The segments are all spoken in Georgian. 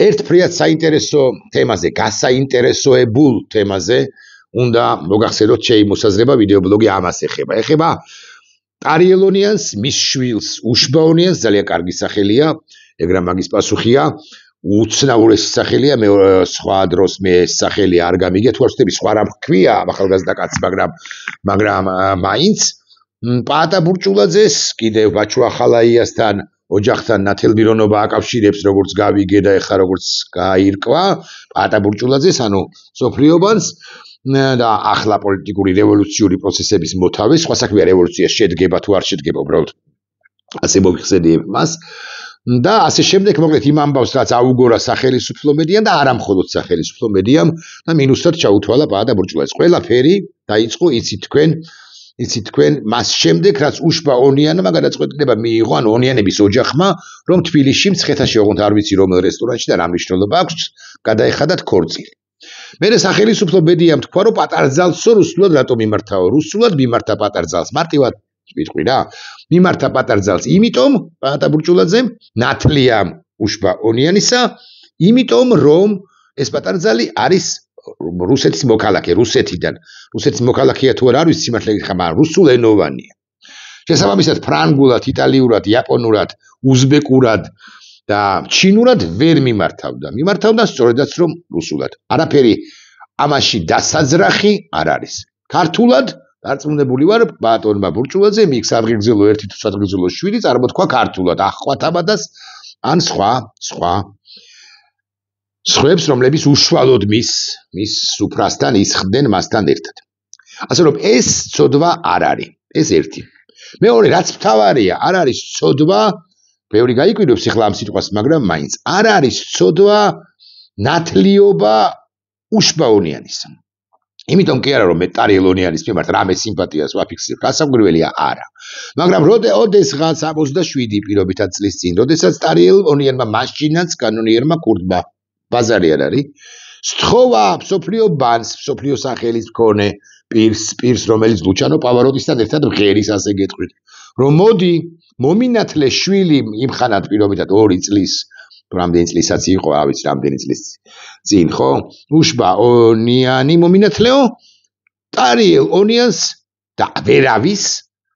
ერთფრიად საინტერესო თემაზე, გასაინტერესოებულ თემაზე უნდა მოგახსენოთ ჩემი მოსაზრება, ვიდეობლოგი ამას ეხება. ეხება ტარიელონიანს, მის შვილს უშბაონიანს, ძალიან კარგი სახელია, ეგრა მაგის პასუხია. უცნაურესი სახელია, მე სხვა დროს მე სახელი არ გამიგე, თუ არ ვთქვი სხვა რამ ჰქვია ახალგაზრდა კაცს, მაგრამ მაინც პაატა ბურჭულაძეს კიდევ ბაჩუ ახალაიასთან ოჯახთან ნათელბირონობა აკავშირებს, როგორც გავიგე და ეხლა როგორც გაირკვა პაატა ბურჭულაძეს, ანუ სოფლიობანს და ახლა პოლიტიკური რევოლუციური პროცესების მოთავე, სხვა საქმეა რევოლუცია შედგება თუ არ შედგება, უბრალოდ ასე მოგიხსენიებ მას. და ასე შემდეგ მოკლედ იმ ამბავს რაც აუგორა სახელმწიფო მედიამ და არა მხოლოდ სახელმწიფო მედიამ და მინუსად ჩაუთვალა პაატა ბურჭულაძეს. ყველაფერი დაიწყო იცით თქვენ მას შემდეგ რაც უშბა ონიანმა გადაწყვეტილება მიიღო, ანუ ონიანების ოჯახმა, რომ თბილისში მცხეთაში ოღონდ არ ვიცი რომელ რესტორანში და რა მნიშვნელობა აქვს, გადაეხადათ ქორწილი. მერე სახელმწიფო მედიამ თქვა, რომ პატარძალსო რუსულად რატომ მიმართავ? რუსულად მიმართა პატარძალს, მარტივად ვიტყვი რა. მიმართა პატარძალს იმიტომ პაატა ბურჭულაძემ ნათლია უშბა ონიანისა, იმიტომ რომ ეს პატარძალი არის რუსეთის მოქალაქე, რუსეთის მოქალაქეა თუ არა არის სიმართლე გითხრა, მაგრამ რუსულენოვანია. შესაბამისად ფრანგულად, იტალიურად, იაპონურად, უზბეკურად და ჩინურად ვერ მიმართავდა სწორედაც რომ რუსულად. არაფერი ამაში დასაძრახი არ არის. ქართულად დარწმუნებული ვარ ბატონმა ბურჭულაძე იქ სადღეგრძელო 1 თუ სადღეგრძელო 7 წარმოთქვა ქართულად ახღვათაბადას ან სხვებს რომლებიც უშუალოდ მის სუფრასთან ისხდნენ მასთან ერთად. ასე რომ ეს ცოდვა არ არის, ეს ერთი. მეორე რაც მთავარია, არ არის ცოდვა, ბევრი გაიკვირვებს ახლა ამ სიტყვას, მაგრამ მაინც არ არის ცოდვა ნათლიობა უშბა ონიანისა. იმიტომ კი არა რომ მე ტარიელონიანის მიმართ რამე სიმპათიას ვაფიქსირებ, გასაკვირველია არა. მაგრამ ოდესღაც 67 პირობითად წლის წინ, როდესაც ტარიელონიანმა მასჯინაც კანონიერმა კურდმა ბაზარი არ არის, სთხოვა მსოფლიო ბანკს, მსოფლიო სახელის მქონე პირს, რომელიც ლუჩანო პავაროტისთან ერთად მღერის, ასე გეტყვით, რომ მოდი მომინათლე შვილი იმხანად პირობითად 2 წლის რამდენი წლისაც იყო, არ ვიცი რამდენი წლის წინ, ხო? უშბა ონიანი მომინათლეო ტარიელ ონიანს და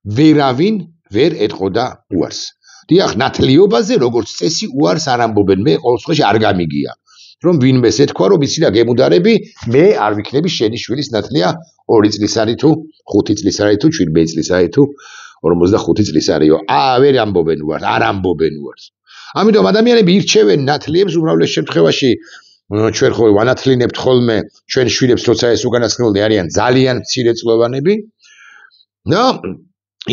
ვერავინ ვერ ეტყოდა უარს. დიახ, ნათლიობაზე როგორც წესი უარს არ ამბობენ, მე ყოველ შემთხვევაში არ გამიგია, რომ ვინმეს ეთქვა, რომ იცი რა გემუდარები, მე არ ვიქნები შენი შვილის ნათლია 2 წლის არის თუ 5 წლის არის თუ 17 წლის არის თუ 45 წლის არისო. ვერ ამბობენ უარს, არ ამბობენ უარს. ამიტომ ადამიანები ირჩევენ ნათლიებს უმრავლეს შემთხვევაში ჩვენ ხო ვანათლინებთ ხოლმე ჩვენ შვილებს, როცა ეს უკანასკნელნი არიან ძალიან მცირეწლოვანები და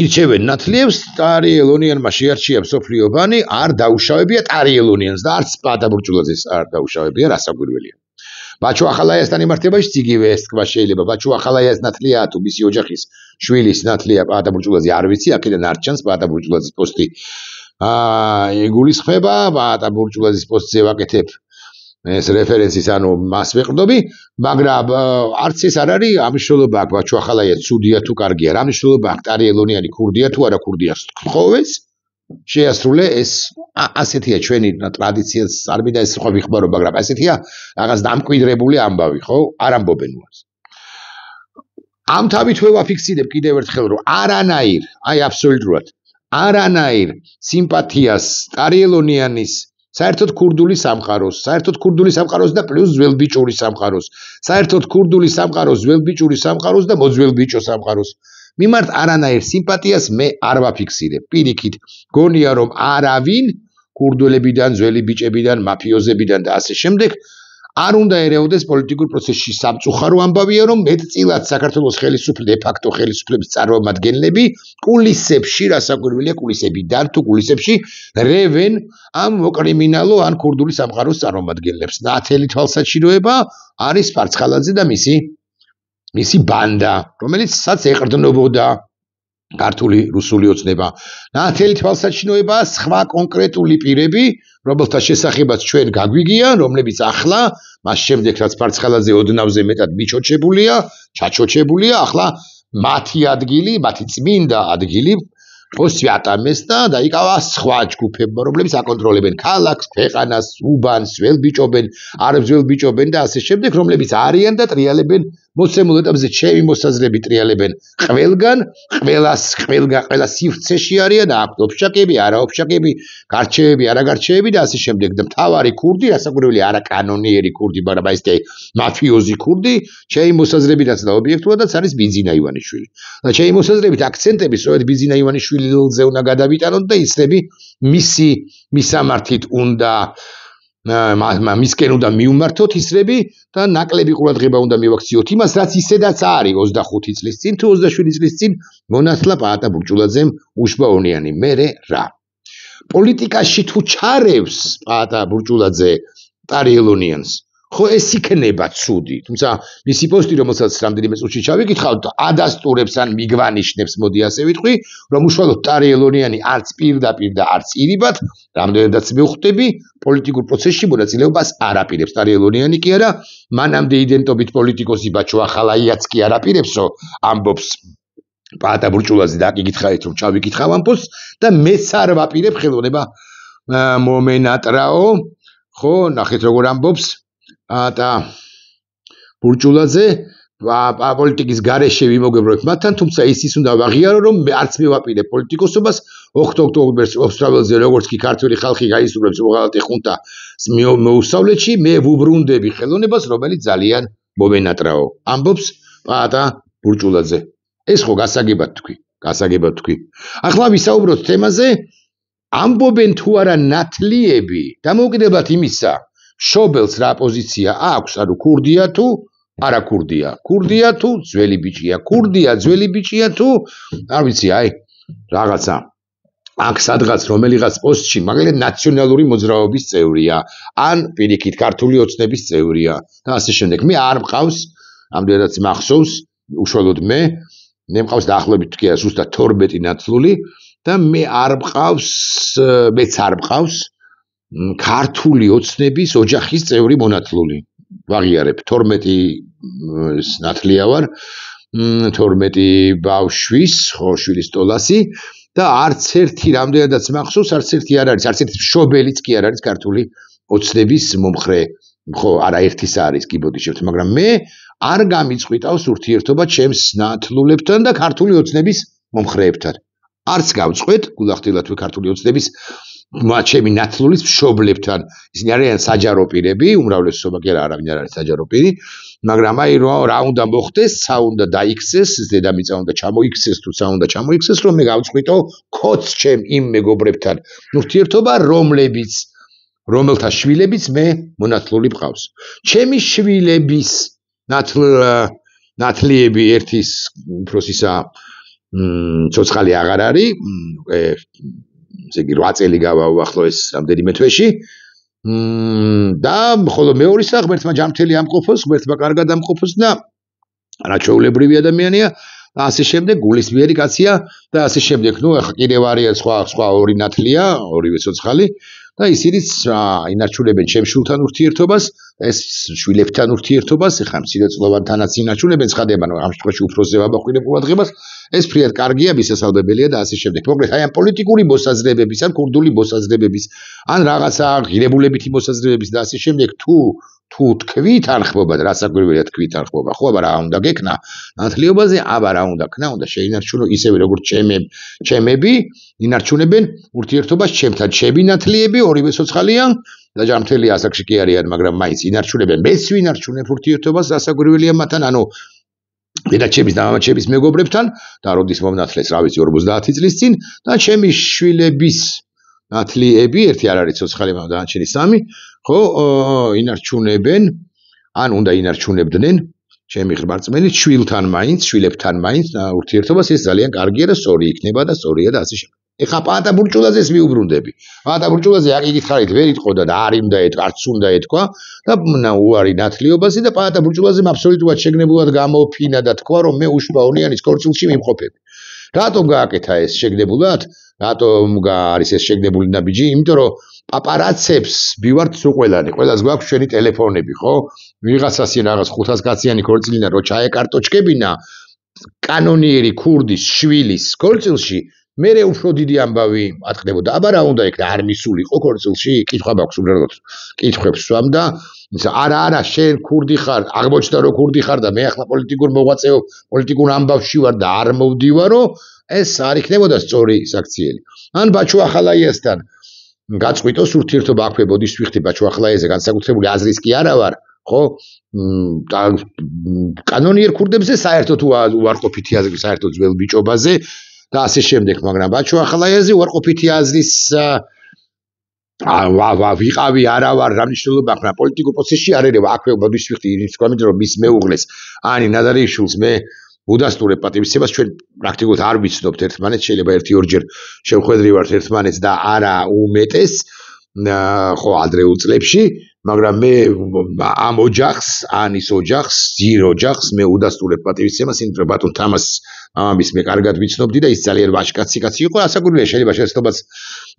ირჩევენ ნათლიებს. ტარიელონიანმა შეარჩია მსოფლიო ბანი, არ დაუშავებია ტარიელონიანს და არც პაატა ბურჭულაძეს არ დაუშავებია, რასაკვირველია. ბაჩუ ახალაიასთან იმართებაში ციგივე ეს თქვა შეიძლება, ბაჩუ ახალაიას ნათლია თუ მისი ოჯახის შვილის ნათლია პაატა ბურჭულაძე, არ ვიცი, აქედან არ ჩანს პაატა ბურჭულაძის პოსტი. იგულისხმება, პაატა ბურჭულაძის პოსტზე ვაკეთებ ეს რეფერენსის, ანუ მას ვეყრდობი, მაგრამ არც ეს არ არის ამშროლობა აქვს, ბაჩუ ახალაია ცუდია თუ კარგია, რა მნიშვნელობა აქვს ტარიელონიანი ქურდია თუ არა ქურდია, თხოვეს შეასრულე ეს ასეთია ჩვენი ტრადიციაც, არ მინდა ეს სხვა ვიხმარო, მაგრამ ასეთია რაღაც დამკვიდრებული ამბავი, ხო? არ ამბობენ უარს. ამ თავით ვაფიქსირებ კიდევ ერთხელ, რომ არანაირ, აბსოლუტურად არანაირ სიმპათიას ტარიელონიანის საერთოდ ქურდული სამყაროს და პლუს ძველბიჭური სამყაროს, საერთოდ ქურდული სამყაროს, ძველბიჭური სამყაროს და მოძველბიჭო სამყაროს მიმართ არანაირ სიმპათიას მე არ ვაფიქსირებ. პირიქით, გონია რომ არავინ ქურდულებიდან, ძველი ბიჭებიდან, მაფიოზებიდან და ასე შემდეგ არ უნდა ერეოდეს პოლიტიკურ პროცესში. სამწუხარო ამბავია, რომ მეტწილად საქართველოს de facto ხელისუფლების წარმომადგენლები კულისებში, რასაკვირველია კულისებიდან თუ კულისებში რევენ ამ მოკრიმინალო ან ქურდული სამყაროს წარმომადგენლებს. ნათელი თვალსაჩინოება არის ფარცხალაძე და მისი ბანდა, რომელიცაც ეყრდნობოდა ქართული რუსული ოცნება. ნათელი თვალსაჩინოება სხვა კონკრეტული პირები, რომელთა შესახებაც ჩვენ გაგვიგია, რომლებიც ახლა მას შემდეგ რაც ფარცხალაძე ოდნავზე მეტად ჩაჩოჩებულია, ახლა მათი ადგილი, მათი წმინდა ადგილი პოსტი ატამეს და დაიკავა სხვა ჯგუფებმა, რომლებიც აკონტროლებენ ქალაქს, ქვეყანას, უბანს, ველბიჭობენ, არებს ველბიჭობენ და ასე შემდეგ, რომლებიც არიან და ტრიალებენ მოცემულ ეტაპზე ჩემი მოსაზრებით ტრიალებენ ყველგან, ყველა სივრცეში არიან, აქვთ ოფშაკები, არაოფშაკები, გარჩევები, არაგარჩევები და ასე შემდეგ. და მთავარი ქურდი, რასაკვირველია, არა კანონიერი ქურდი, მაგრამ აი ეს მაფიოზი ქურდი, ჩემი მოსაზრებითაც და ობიექტურადაც არის ბიძინა ივანიშვილი. და ჩემი მოსაზრებით აქცენტები სწორედ ბიძინა ივანიშვილიზე უნდა გადავიტანოთ და ისრები მისი მისამართით უნდა მისკენ უნდა მიუმართოთ ისრები და ნაკლები ყურადღება უნდა მივაქციოთ იმას, რაც ისედაც არის 25 წლის წინ თუ 27 წლის წინ მონათლა პაატა ბურჭულაძემ უშბაუნიანი. მერე რა? პოლიტიკაში თუ ჩარევს პაატა ბურჭულაძე ტარიელონიანს, ხო ეს იქნება ცუდი. თუმცა მისი პოსტი, რომელსაც რამდენიმე წუთში ჩავიკითხავთ, ადასტურებს ან მიგვანიშნებს, მოდი ასე ვიტყვი, რომ უშუალოდ ტარიელონიანი არც პირდაპირ და არც ირიბად, რამდენადაც მივხვდები, პოლიტიკურ პროცესში მონაწილეობას არ აპირებს. ტარიელონიანი კი არა, მანამდე იდენტობით პოლიტიკოსი ბაჩო ახალაიაც კი არ აპირებსო, ამბობს პაატა ბურჭულაძე და აკითხავთ რომ ჩავიკითხავ ამ პოსტს და მეც არ ვაპირებ ხელოვნება მომენატრაო, ხო, ნახეთ როგორ ამბობს და ბურჭულაძე პოლიტიკის გარეშე ვიმოგებროთ მათთან, თუმცა ისიც უნდა ვაღიარო, რომ არც მე ვაპირებ პოლიტიკოსობას. 8 ოქტომბერს ოსტრაველზე როგორც კი ქართველი ხალხი გაისურვებს უღალატე ხუნტა მოუსწავლეთში, მე ვუბრუნდები ხელოვნებას, რომელიც ძალიან მომენატრაო, ამბობს პაატა ბურჭულაძე. ეს ხო გასაგებად თქვი. ახლა ვისაუბროთ თემაზე, ამბობენ თუ არა ნათლიები, დამოუკიდებლად იმისა, შობელს რა პოზიცია აქვს, ანუ ქურდია თუ არა ქურდია, ქურდია თუ ძველი ბიჭია, ქურდია ძველი ბიჭია თუ არ ვიცი, აი რაღაცა აქ სადღაც რომელიღაც პოსტში მაგალითად ნაციონალური მოძრაობის წევრია, ან პირიქით ქართული ოცნების წევრია და ასე შემდეგ. მე არ მყავს, ამდენადაც მახსოვს, უშუალოდ მე მყავს დაახლოებით კი არა, ზუსტად 12 ნათლული და მე არ მყავს, მეც არ მყავს ქართული ოცნების ოჯახის წევრი მონათლული. ვაღიარებ 12 ნათლია ვარ, 12 ბავშვის, ხო, შვილის ტოლასი და არც ერთი რამდენადაც მახსოვს, არც ერთი არ არის, არც ერთი მშობელიც კი არ არის ქართული ოცნების მომხრე. ხო, არაერთის არის კი ბოდიშებთ, მაგრამ მე არ გამიწყვიტავს ურთიერთობა ჩემს ნათლულებთან და ქართული ოცნების მომხრეებთან. არც გავწყვეტ, გულახდილად ქართული ოცნების ჩემი ნათლულის მშობლებთან. ისინი არიან საჯარო პირები, უმრავლესობა კი არა, არავინ არ არის საჯარო პირი, მაგრამ აი რა უნდა მოხდეს, ცა უნდა დაიქცეს, დედამიწა უნდა ჩამოიქცეს თუ ცა უნდა ჩამოიქცეს, რომ მე გავწყვიტო ქოც ჩემ იმ მეგობრებთან ურთიერთობა, რომელთა შვილებიც მე მონათლული მყავს. ჩემი შვილების ნათლიები ერთის უფროსისა ცოცხალი აღარ არის, ესე იგი 8 წელი გავა უახლოეს რამდენიმე თვეში. და ხოლო მეორისა ღმერთმა ჯანმრთელი ამყოფოს, ღმერთმა კარგად ამყოფოს და არაჩვეულებრივი ადამიანია და ასე შემდეგ, გულისმიერი კაცია და ასე შემდეგ. ნუ ახლა კიდევ არიან სხვა ორი ნათლია, ორივე ცოცხალი და ისინიც ინარჩუნებენ ჩემ შვილთან ურთიერთობას, ეს შვილებთან ურთიერთობას, ახლა მცირეწლოვანთანაც ინარჩუნებენ, ცხადება, ამ შემთხვევაში უფროსზე ვაბახვირებ ყურადღებას, ეს ფრიად კარგია, მისასალმებელია და ასე შემდეგ. მოკლედ, აი ამ პოლიტიკური მოსაზრებების, ან ქურდული მოსაზრებების, ან რაღაცა ღირებულებითი მოსაზრებების და ასე შემდეგ, თუ თქვით არხმობა და რასაკვირველია თქვით არხმობა, ხო, აბა რა უნდა გეკნა ნათლიობაზე, აბა რა უნდა ქნა, უნდა შეინარჩუნო ისევე როგორც ჩემები ინარჩუნებენ ურთიერთობას ჩემთან. ჩემი ნათლიები ორივე ცოცხალია და ჯანმრთელი ასაკში კი არიან, მაგრამ მაინც ინარჩუნებენ. მეც ვინარჩუნებ ურთიერთობას რასაკვირველია მათთან, ანუ დედაჩემის და მამაჩემის მეგობრებთან და როდის მომნათლეს, რა ვიცი, 50 წლის წინ და ჩემი შვილების ნათლიები, ერთი არ არის ცოცხალი, მაგრამ დანარჩენი 3, ხო, ინარჩუნებენ, ან უნდა ინარჩუნებდნენ ჩემი ღრმარწმენით შვილებთან მაინც ურთიერთობას. ეს ძალიან კარგია და სწორი იქნება და სწორია და ასე შემდეგ. ეხლა პაატა ბურჭულაძეს მიუბრუნდები. პაატა ბურჭულაძე აკითხავით ვერ იტყოდა და არ უნდა ეთქვა, არც უნდა ეთქვა და უარი ნათლიობაზე და პაატა ბურჭულაძემ აბსოლუტურად შეგნებულად გამოფინა და თქვა, რომ მე უშბაუნიანის ქორწილში მიმყოფები. რატომ გააკეთა ეს შეგნებულად? რატომ არის ეს შეგნებული ნაბიჯი? იმიტომ რომ პაპარაცებს ბივართ სულ ყველას გვაქვს ჩვენი ტელეფონები, ხო? ვიღაცას რაღაც 500 კაციანი ქორწილინა რო ჩაეკარტოჩკებინა კანონიერი ქურდის შვილის ქორწილში, მერე უფრო დიდი ამბავი ატყდებოდა. აბა რა უნდა იქნა, არ მისულიყო ქორწილში? კითხვა მაქვს უბრალოდ. კითხვებს ვსვამ და არა, შენ ქურდი ხარ, აღმოჩნდა რომ ქურდი ხარ და მე ახლა პოლიტიკურ მოღვაწეო, პოლიტიკურ ამბავში ვარ და არ მოვდივარო, ეს არ იქნებოდა სწორი საქციელი. ან ბაჩო ახალაიასთან გაწყვიტოს ურთიერთობა აქვე ბოდის ვიხდი ბაჩო ახალაიაზე, განსაკუთრებული აზრის კი არა ვარ, ხო? კანონიერ ქურდებზე საერთოდ უარყოფითი აზრი, საერთოდ ძველ ბიჭობაზე და ასე შემდეგ, მაგრამ ბაჩო ახალაიაზე უარყოფითი აზრის ვიყავი არა ვარ, რა მნიშვნელობა აქვს პოლიტიკურ პროცესში არ ერევა, აქვე ბოდის ვიხდი ის კომენტი რომ მის მეუღლეს ანი ნადარიშვილს მე უდასტურებ პატივისცემას, ჩვენ პრაქტიკულად არ ვიცნობთ ერთმანეთს, შეიძლება 1-2 შევხვედრი ვართ ერთმანეთს და არა უმეტეს, ხო, ადრეულ წლებში, მაგრამ მე ამ ოჯახს, ანის ოჯახს, ძირ ოჯახს მე უდასტურებ პატივისცემას, იმიტომ რომ ბატონ თამას მამამის მე კარგად ვიცნობდი და ის ძალიან ვაჟკაცი კაცი იყო, ასაკურვია შეიძლება შეცდომაც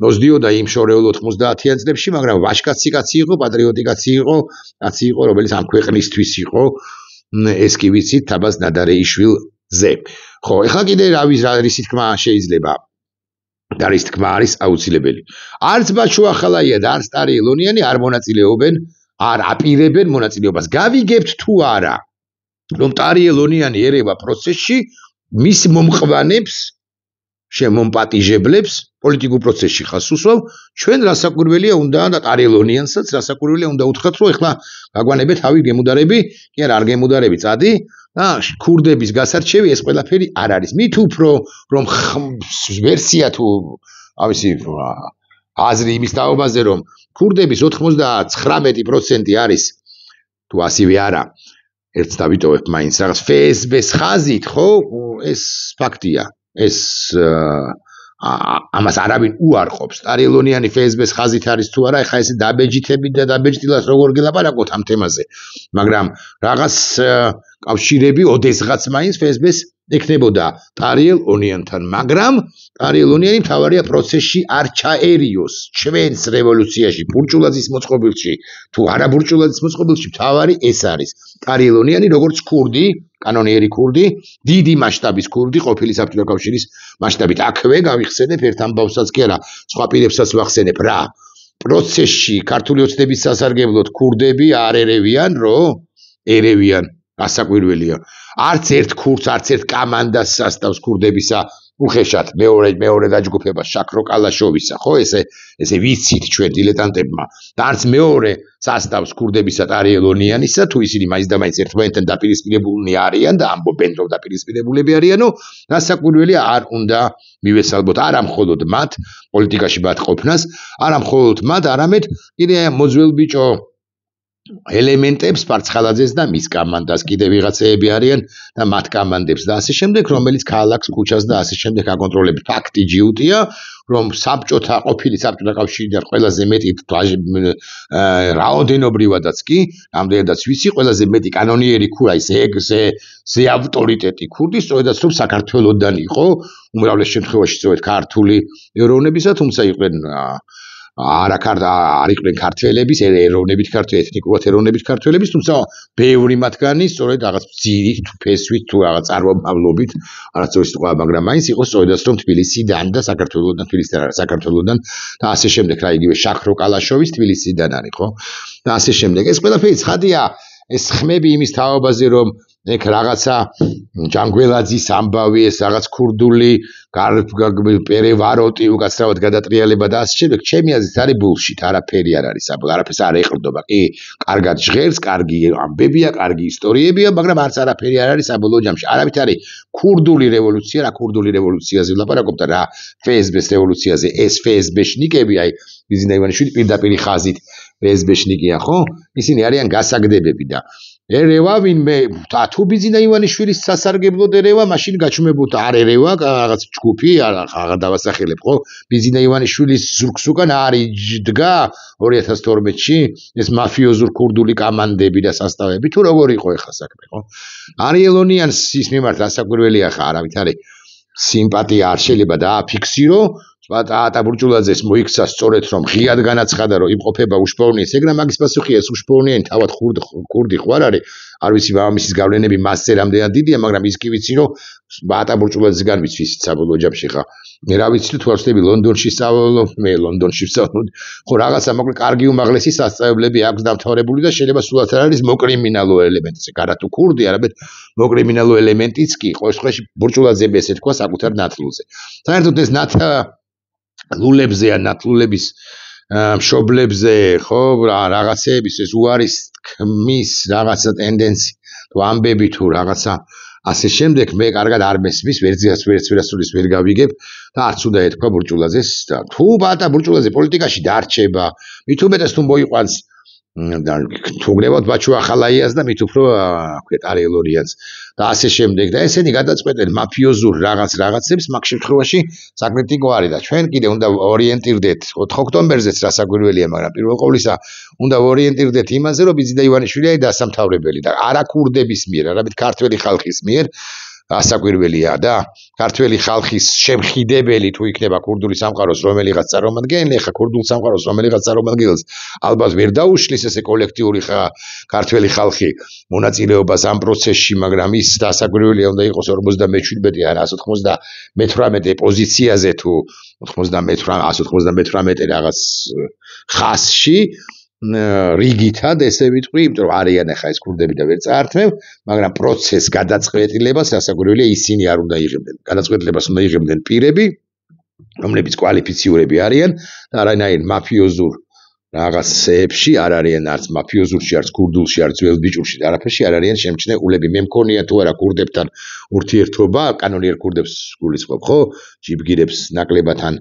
მოზდიოდა იმ შორეულ 90-იან წლებში, მაგრამ ვაჟკაცი კაცი იყო, პატრიოტი კაცი იყო, რომელიც ამ ქვეყნისთვის იყო, ეს კი ვიცით თაბას ნადარეიშვილზე. ხო, ეხლა კიდე რისი თქმა შეიძლება და რის თქმა არის აუცილებელი. არც ბაჩო ახალაია და არც ტარიელ ელონიანი არ მონაწილეობენ, არ აპირებენ მონაწილეობას. გავიგებთ თუ არა, რომ ტარიელ ელონიანი ერევა პროცესში მის მომყვანებს, შემომპატიჟებლებს პოლიტიკურ პროცესში ხას უსვავ, ჩვენ რასაკვირველია უნდა და ტარიელ ელონიანსაც რასაკვირველია უნდა უთხრათ, რომ ეხლა გაგვანებეთ თავი გემუდარები, კი არა, არ გემუდარები წადი და ქურდების გასარჩევი ეს ყველაფერი არ არის. მით უფრო რომ ვერსია თუ ავისი აზრი იმის თაობაზე რომ ქურდების 99% არის თუ ასივე არა, ერთს დავიტოვებ მაინც რაღაც FSB-ს ხაზით, ხო? ეს ფაქტია. ეს ამას არავინ უარყოფს. ტარიელ ელონიანი FSB-ს ხაზით არის თუ არა, ეხა ესე დაბეჯითებით და დაბეჯდილას როგორ გელაპარაკოთ ამ თემაზე. მაგრამ რაღაც კავშირები ოდესღაც მაინც FSB-ს ეკნებოდა ტარიელ ელონიანთან, მაგრამ ტარიელ ელონიანი მთავარია პროცესში არ ჩაერიოს ჩვენს რევოლუციაში, ბურჭულაძის მოწყობილში თუ არა ბურჭულაძის მოწყობილში, მთავარი ეს არის. ტარიელ ელონიანი როგორც ქურდი, კანონიერი ქურდი, დიდი მასშტაბის ქურდი, ყოფილი საბჭოთა კავშირის მასშტაბით. აქვე გავიხსენებ ერთ ამბავსაც კი არა, სხვა პირებსაც ვახსენებ რა. პროცესში ქართული ოცნების სასარგებლოდ ქურდები არ ერევიან, ერევიან. ასაკვირველია. არც ერთ ქურდს, არც ერთ კამანდას სასტავს ქურდებისა უხეშად მეორე დაჯგუფება შაქრო კალაშოვისა, ხო, ესე ვიცით ჩვენ დილეტანტებმა. და არც მეორე სასტავს ქურდებისა ტარიელ ელონიანისა, თუ ისინი მაინც და მაინც ერთმანეთთან დაპირისპირებულნი არიან და ამბობენ რომ დაპირისპირებულები არიანო, რასაკვირველია არ უნდა მივესალბოთ არა მხოლოდ მათ პოლიტიკაში მათ ყოფნას, არა მხოლოდ მათ, არამედ კიდე მოძველ ბიჭო ელემენტებს პარცხალაძეს და მის კამანდას კიდე ვიღაცეები არიან და მათ კამანდებს და ასე შემდეგ, რომელიც ქალაქს, ქუჩას და ასე შემდეგ აკონტროლებს. ფაქტი ჯიუტია, რომ საბჭოთა ყოფილი საბჭოთა კავშირიდან ყველაზე მეტი რაოდენობრივადაც კი, ამდენადაც ვიცი, ყველაზე მეტი კანონიერი ქურა ზე ავტორიტეტი ქურდი, სწორედაც რომ საქართველოსდან იყო, უმრავლეს შემთხვევაში სწორედ ქართული ეროვნებისა, თუმცა იყვნენ არ იყვნენ ქართველების, ეროვნებით ქართველი, ეთნიკურად ეროვნებით ქართველების, თუმცა ბევრი მათგანი სწორედ რაღაც ძირით თუ ფესვით თუ რაღაც წარმომავლობით, არასწორი სიტყვა, მაგრამ მაინც იყო სწორედაც რომ თბილისიდან და საქართველოსდან და ასე შემდეგ, რა იგივე შაქრო კალაშოვის თბილისიდან არის, ხო? და ასე შემდეგ. ეს ყველაფერი ცხადია, ეს ხმები იმის თაობაზე რომ ეგ რაღაცა ჯანგველაძის ამბავი, ეს რაღაც ქურდული პერევაროტი უკაცრავად გადატრიალება და ასე შემდეგ, ჩემი აზრით არის ბულშიტ, არაფერი არ არის, არაფერს არ ეყრდობა. კი, კარგად ჟღერს, კარგი ამბებია, კარგი ისტორიებია, მაგრამ არც არაფერი არ არის საბოლოო ჯამში. არავით არის ქურდული რევოლუცია, რა ქურდული რევოლუციაზე ვლაპარაკობ და რა FSB-ს რევოლუციაზე, ეს FSB-შნიკები, აი ბიზინა ივანიშვილი პირდაპირ ხაზით FSB-შნიკია, ხო? ისინი არიან გასაგდებები და ერევა ვინმე თუ ბიზინა ივანიშვილის სასარგებლოდ ერევა, მაშინ გაჩუმებულთა არ ერევა რაღაც ჯგუფი, აღარ დავასახელებ, ხო? ბიზინა ივანიშვილის ზურგს უკან არ იჯდგა 2012-ში ეს მაფიოზურ ქურდული კამანდები და სასტავები, თუ როგორ იყო ეხლა საქმე, ხო? ტარიელ ელონიანს ის მიმართ რასაკვირველია ხა, არავით არის სიმპათია არ შეიძლება დააფიქსირო. ატა ბურჭულაძეს მოიქცა სწორედ რომ ღიად განაცხადა რომ იმყოფება უშპოვნიეს, ეგრა მაგის პასუხია, ეს უშპოვნიანი თავად ქურდი ხო არ არის, არ ვიცი მამამისის გავლენები მასზე რამდენად დიდია, მაგრამ ის კი ვიცი რომ ატა ბურჭულაძესგან ვიცი საბოლოო ჯამში ხა მე რა ვიცი თუ არ ვსწრები ლონდონში სწავლობ, მე ლონდონში ვსწავლობ, ხო რაღაცა მოკლედ კარგი უმაღლესი სასწავლებლები აქვს დამთავრებული და შეიძლება სულაც არ არის მოკრიმინალო ელემენტი, არა თუ ქურდი, არამედ მოკრიმინალო ელემენტიც კი, ყოველ შემთხვევაში ბურჭულაძე ესე თქვა საკუთარ ნათლულზე. საერთოდ ეს ნათლულებზე ან ნათლულების მშობლებზე, ხო, რაღაცეების ეს უარის თქმის რაღაცა ტენდენცი, თუ ამბები თუ რაღაცა ასე შემდეგ მე კარგად არ მესმის, ვერასოდეს ვერ გავიგებ და არც უნდა ეთქვა ბურჭულაძეს და თუ ბატა ბურჭულაძე პოლიტიკაში დარჩება, მით უმეტეს თუ მოიყვანს და თუ გნებავთ ბაჩუ ახალაიას და მით უფრო ქვეთ არიელორიანს და ასე შემდეგ და ესენი გადაწყვეტენ მაფიოზურ რაღაცებს, მაგ შემთხვევაში საკრიტიკო არის და ჩვენ კიდე უნდა ორიენტირდეთ 4 ოქტომბერზეც რასაკვირველია, მაგრამ პირველ ყოვლისა უნდა ორიენტირდეთ იმაზე, რომ ბიძინა ივანიშვილი არის დასამთავრებელი და არა ქურდების მიერ, არამედ ქართველი ხალხის მიერ ასაკვირველია და ქართველი ხალხის შემხიდებელი თუ იქნება ქურდული სამყაროს რომელიღაც წარმომადგენელი, ხა ქურდულ სამყაროს რომელიღაც წარმომადგენელს ალბათ ვერ დაუშლის ესე კოლექტიური ქართველი ხალხი მონაწილეობას ამ პროცესში, მაგრამ ის ასაკვირველია უნდა იყოს 57 ან 198 პოზიციაზე თუ 198 რაღაც ხაზში რიგითად ესე ვიტყვი, იმიტომ რომ არიან ახლა ეს ქურდები და ვერ წაართმევ, მაგრამ პროცეს გადაწყვეტილებას ასაკვირველია ისინი არ უნდა იღებდნენ. გადაწყვეტილებას უნდა იღებდნენ პირები, რომლებიც კვალიფიციურები არიან და არანაირ მაფიოზურ რაღაცებში არ არიან, არც მაფიოზურში, არც ქურდულში, არც ძველ ბიჭურში და არაფერში არ არიან შემჩნეულები. მე მქონია თუ არა ქურდებთან ურთიერთობა, კანონიერ ქურდებს გულისხმობ, ხო? ჯიბგირებს ნაკლებათან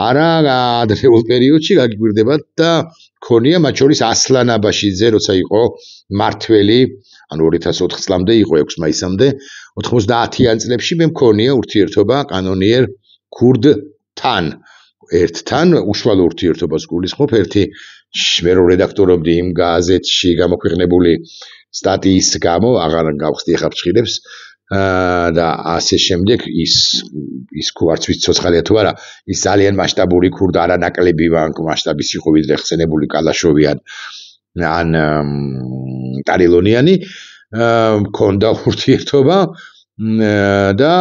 არა ადრეულ პერიოდში გაგიგვირდებათ და ქონია მათ შორის ასლან აბაშიძე, როცა იყო მართველი, ანუ 2004 წლამდე იყო 6 მაისამდე, 90-იან წლებში მე მქონია ურთიერთობა კანონიერ ქურდთან. ერთთან უშუალო ურთიერთობას გულისხმობ, ერთი მე რო რედაქტორობდი იმ გაზეთში გამოქვეყნებული სტატიის გამო, აღარ გავხსნი ახლა ფჭირებს და ასე შემდეგ ის არც ვიცი ცოცხალია თუ არა, ის ძალიან მასშტაბური ქურდა, არანაკლები მასშტაბის იყო ვიდრე ხსენებული კალაშოვი ან ტარილონიანი, მქონდა ურთიერთობა და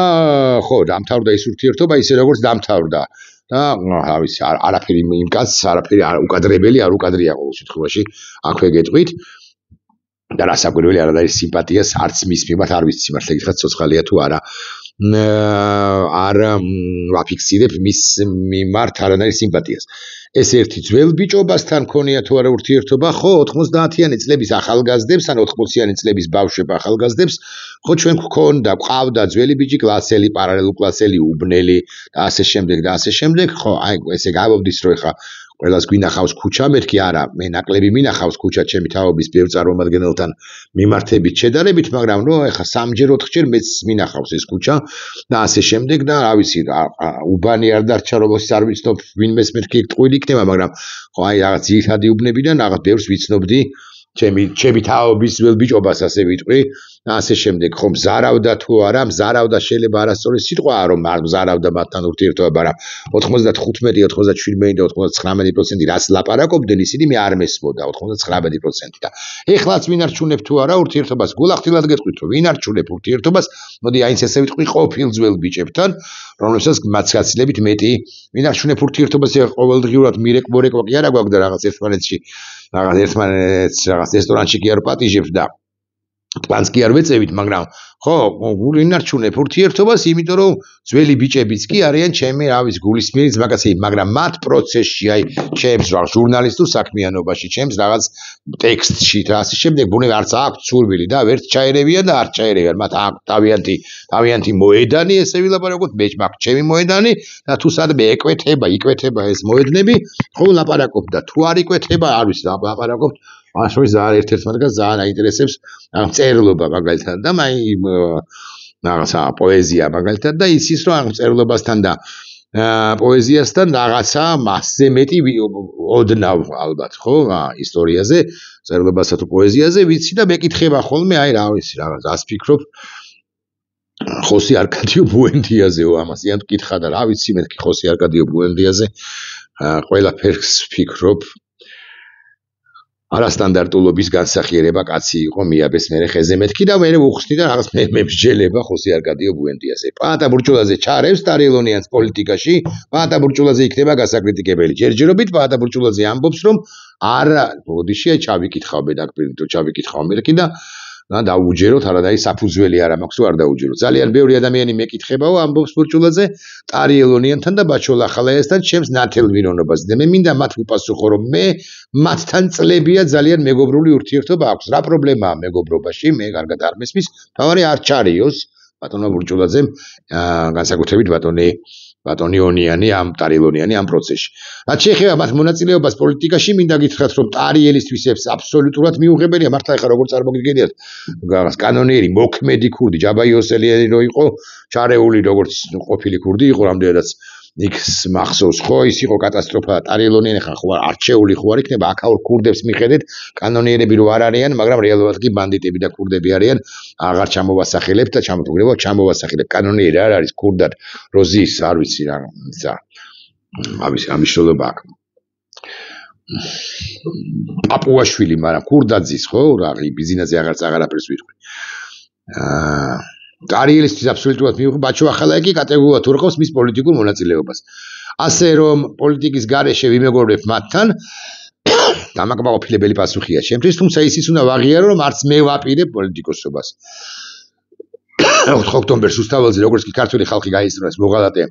ხო, დამთავრდა ის ურთიერთობა ისე როგორც დამთავრდა და რა ვიცი, არაფერი იმ კაცს, არაფერი უკადრებელი არ უკადრია ყოველ შემთხვევაში, აქვე გეტყვით. და რასაკვირველი არადარის სიმპათიას არც მის მიმართ არ ვიცი, მართლა გითხრათ ცოცხალია თუ არა. არ ვაფიქსირებ მის მიმართ არანაირ სიმპათიას. ეს ერთი ძველ ბიჭობასთან ქონია თუ არა ურთიერთობა, ხო, 90-იანი წლების ახალგაზრდებს, ან 80-იანი წლების ბავშვებ ახალგაზრდებს, ხო, ჩვენ გვქონდა, ყავდა ძველი ბიჭი კლასელი, პარალელურკლასელი, უბნელი და ასე შემდეგ, ხო, აი ესე გავობდის რომ ეხა ყველას გვინახავს ქუჩა, მეთქი არა, მე ნაკლები მინახავს ქუჩა ჩემი თაობის ბევრ წარმომადგენელთან მიმართებით შედარებით, მაგრამ ნუ ეხა 3-ჯერ 4-ჯერ მეც მინახავს ეს ქუჩა და ასე შემდეგ და რა ვიცი, უბანი არ დარჩა რომელსაც არ ვიცნობ, ვინმეს მეთქი ტყუილი იქნება, მაგრამ ხო აი რაღაც ძირითადი უბნებიდან რაღაც ბევრს ვიცნობდი ჩემი თაობის ძველ ბიჭობას ასე ვიტყვი და ასე შემდეგ, ხო, მზარავდა თუ არა, მზარავდა შეიძლება არასწორი სიტყვაა რომ მზარავდა მათთან ურთიერთობა, მაგრამ 95, 97 და 99% რას ლაპარაკობდნენ ისინი მე არ მესმოდა 99% და ეხლაც ვინ არჩუნებ თუ არა ურთიერთობას, გულახდილად გეტყვით რომ ვინ არჩუნებ ურთიერთობას, მოდი აინც ესე ვიტყვი ყოფილ ძველ ბიჭებთან, რომლებსაც მათგაცილებით მეტი ვინ არჩუნებ ურთიერთობას ყოველდღიურად მირეკმორეკვა კი არა გვაქვს და რაღაც ერთმანეთს რაღაც რესტორანში კი არ პატიჟებთ და პლანს კი არ ვეწევით, მაგრამ ხო, ვინ არჩუნებ ურთიერთობას, იმიტომ რომ ძველი ბიჭებიც კი არიან ჩემი, რა ვიცი, გულისმიერიც მაგაცები, მაგრამ მათ პროცესში, აი, ჩემს რაღაც ჟურნალისტურ საქმიანობაში, ჩემს რაღაც ტექსტში და ასე შემდეგ, ბუნებრივად არც აქვს სურვილი და ვერც ჩაერევიან და არ ჩაერევიან, მათ აქვს თავიანთი მოედანი, ესე ვილაპარაკოთ, მე მაქვს ჩემი მოედანი და თუ სადმე იკვეთება ეს მოედნები, ხო ლაპარაკობ და თუ არ იკვეთება, არ ვიცი, ლაპარაკობ ამაშორის ძალიან ერთ-ერთ მაგას ძალიან აინტერესებს წერილობა მაგალითად და რაღაცა პოეზია მაგალითად და იცის რომ წერილობასთან და პოეზიასთან რაღაცა მასზე მეტი ოდნავ ალბათ ხო ისტორიაზე, წერილობასა თუ პოეზიაზე ვიცი და მეკითხება ხოლმე აი რა ვიცი რაღაც ას ფიქრობ ხოსი არკადიო ბუენდიაზეო ამას იან კითხა და რა ვიცი მეთქი ხოსი არკადიო ბუენდიაზე ყველაფერს ფიქრობ არასტანდარტულობის განსახიერება კაცი იყო მიაბეს მერე ხეზე მეთქი და მერე უხსნი და რაღაც მებრძელება ხოსე არკადიო ბუენდიაზე. პაატა ბურჭულაძე ჩარევს ტარიელონიანს პოლიტიკაში, პაატა ბურჭულაძე იქნება გასაკრიტიკებელი. ჯერჯერობით პაატა ბურჭულაძე ამბობს, რომ არა, ბოდიში ჩავიკითხავ ბედაკბირით, ჩავიკითხავ მერქი და დაუჯეროთ, არადაი საფუძველი არ მაქვს, არ დაუჯეროთ. ძალიან ბევრი ადამიანი მეკითხებაო, ამბობს ბურჭულაძე ტარიელონიანთან და ბაჩოლახალაიასთან ჩემს ნათელმირონობას. და მე მინდა მათ უპასუხო, რომ მე მათთან წლებია ძალიან მეგობრული ურთიერთობა აქვს. რა პრობლემაა მეგობრობაში? მე კარგად არ მესმის, თავარი არ ჩარიოს ბატონო ბურჭულაძემ, განსაკუთრებით ბატონი ონიანი ამ ტარიელონიანი ამ პროცესში. რაც შეეხება მათ მონაწილეობას პოლიტიკაში, მინდა გითხრათ, რომ ტარიელისთვის ეს აბსოლუტურად მიუღებელია. მართლა ეხლა როგორ წარმოგიდგენიათ, კანონიერი მოქმედი ქურდი, ჯაბაი ოსელიანი რო იყო, ჩარეული როგორც ყოფილი ქურდი იყო, რამდენადაც იქს მახსოვს ხო, ის იყო კატასტროფა. ტარიელონიანი ხა ხო არჩეული ხო არ იქნება, აქაურ ქურდებს მიხედეთ, კანონიერები რო არ არიან, მაგრამ რეალურად კი ბანდიტები და ქურდები არიან, აღარ ჩამოვასახელებთ და ჩამოვასახელებ. კანონიერი არ არის ქურდად, როზის არ ვიცი რა, ამის შოლობა აქვს. პაპუაშვილი, მაგრამ ქურდაძის ხო, რა ბიზნესზე აღარაფერს ვიტყვი. ტარიელისთვის აბსოლუტურად მიუღებელია, ბაჩოლახალაია კი კატეგორიულად ურყავს მის პოლიტიკურ მონაწილეობას. ასე რომ პოლიტიკის გარეშე ვიმეგობრებ მათთან, დამაკმაყოფილებელი პასუხია ჩემთვის, თუმცა ისიც უნდა ვაღიარო, რომ არც მე ვაპირებ პოლიტიკოსობას. 4 ოქტომბერს უსწავლელზე, როგორც კი ქართული ხალხი გაისწრებს მოღალატე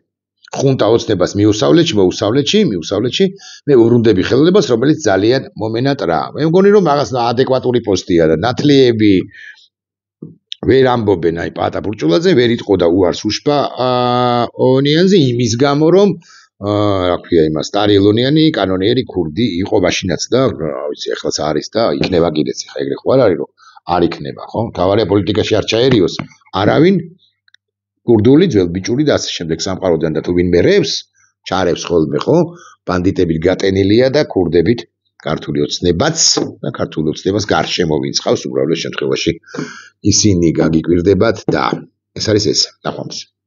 ხუნტა ოცნებას მიუსავლეთში, მე ვურუნდები ხელოვნებას, რომელიც ძალიან მომენატრაა. მე მგონი, რომ რაღაც ადეკვატური პოსტია და ნათლიები ვერ ამბობენ აი პაატა ბურჭულაძე, ვერ იტყოდა უარს უშბა ონიანზე იმის გამო, რომ რა ქვია იმას, ტარიელონიანი კანონიერი ქურდი იყო მაშინაც და რა ვიცი, ახლაც არის და იქნება კიდეც, ხა ეგრე ხო არ არის, რომ არ იქნება, ხო? თავარია პოლიტიკაში არ ჩაერიოს არავინ კურდული, ძველბიჭური და ასე შემდეგ სამყაროდან და თუ ვინმე რევს, ჩარევს ხოლმე, ხო? ბანდიტებით გატენილია და ქურდებით ქართული ოცნებაც და ქართული ოცნებას გარშემო ვინც ყავს, უბრალოდ შემთხვევაში ისინი გაგიკვირდებათ და ეს არის ეს. ნახვამდის.